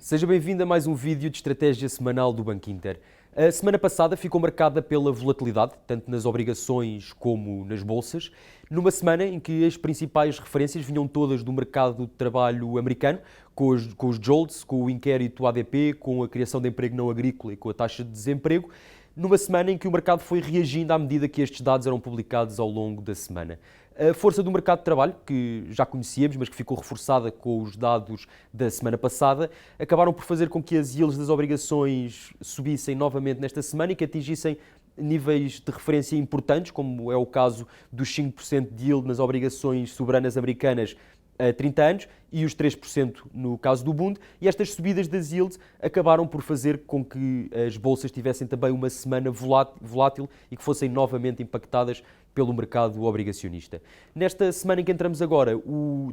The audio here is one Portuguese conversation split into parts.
Seja bem-vindo a mais um vídeo de estratégia semanal do Banco Inter. A semana passada ficou marcada pela volatilidade, tanto nas obrigações como nas bolsas, numa semana em que as principais referências vinham todas do mercado de trabalho americano, com os JOLTS, com o inquérito ADP, com a criação de emprego não agrícola e com a taxa de desemprego, numa semana em que o mercado foi reagindo à medida que estes dados eram publicados ao longo da semana. A força do mercado de trabalho, que já conhecíamos, mas que ficou reforçada com os dados da semana passada, acabaram por fazer com que as yields das obrigações subissem novamente nesta semana e que atingissem níveis de referência importantes, como é o caso dos 5% de yield nas obrigações soberanas americanas a 30 anos e os 3% no caso do Bund, e estas subidas das yields acabaram por fazer com que as bolsas tivessem também uma semana volátil e que fossem novamente impactadas pelo mercado obrigacionista. Nesta semana em que entramos agora,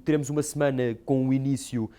teremos uma semana com um início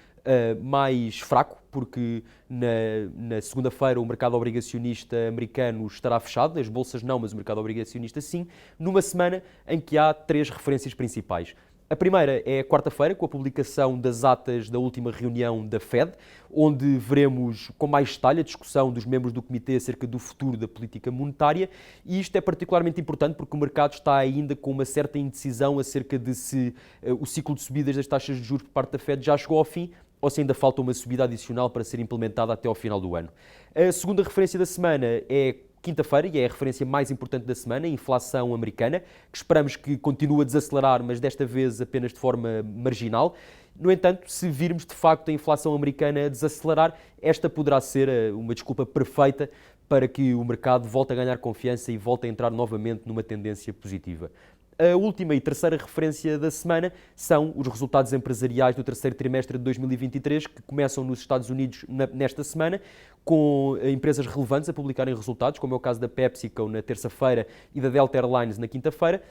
mais fraco, porque na segunda-feira o mercado obrigacionista americano estará fechado, as bolsas não, mas o mercado obrigacionista sim, numa semana em que há três referências principais. A primeira é a quarta-feira, com a publicação das atas da última reunião da Fed, onde veremos com mais detalhe a discussão dos membros do comitê acerca do futuro da política monetária, e isto é particularmente importante porque o mercado está ainda com uma certa indecisão acerca de se o ciclo de subidas das taxas de juros por parte da Fed já chegou ao fim ou se ainda falta uma subida adicional para ser implementada até ao final do ano. A segunda referência da semana é quinta-feira, e é a referência mais importante da semana, a inflação americana, que esperamos que continue a desacelerar, mas desta vez apenas de forma marginal. No entanto, se virmos de facto a inflação americana a desacelerar, esta poderá ser uma desculpa perfeita para que o mercado volte a ganhar confiança e volte a entrar novamente numa tendência positiva. A última e terceira referência da semana são os resultados empresariais do terceiro trimestre de 2023, que começam nos Estados Unidos nesta semana, com empresas relevantes a publicarem resultados, como é o caso da PepsiCo na terça-feira e da Delta Airlines na quinta-feira.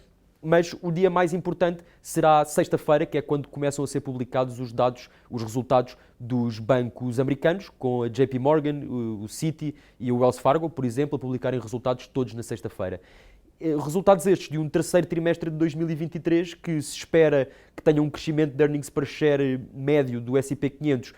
Mas o dia mais importante será sexta-feira, que é quando começam a ser publicados os resultados dos bancos americanos, com a JP Morgan, o Citi e o Wells Fargo, por exemplo, a publicarem resultados todos na sexta-feira. Resultados estes de um terceiro trimestre de 2023 que se espera que tenha um crescimento de earnings per share médio do S&P 500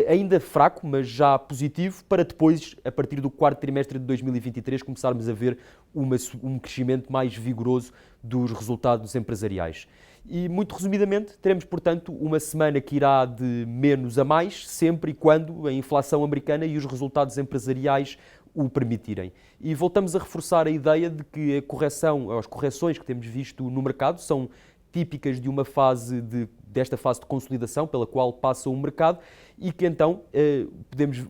ainda fraco, mas já positivo, para depois, a partir do quarto trimestre de 2023, começarmos a ver um crescimento mais vigoroso dos resultados empresariais. E, muito resumidamente, teremos, portanto, uma semana que irá de menos a mais, sempre e quando a inflação americana e os resultados empresariais o permitirem. E voltamos a reforçar a ideia de que as correções que temos visto no mercado são típicas de uma desta fase de consolidação pela qual passa o mercado e que então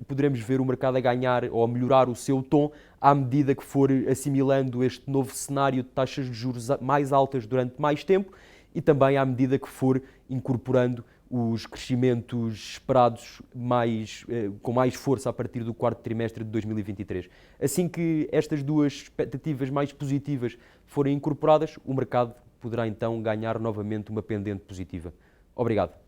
poderemos ver o mercado a ganhar ou a melhorar o seu tom à medida que for assimilando este novo cenário de taxas de juros mais altas durante mais tempo e também à medida que for incorporando os crescimentos esperados com mais força a partir do quarto trimestre de 2023. Assim que estas duas expectativas mais positivas forem incorporadas, o mercado poderá então ganhar novamente uma pendente positiva. Obrigado.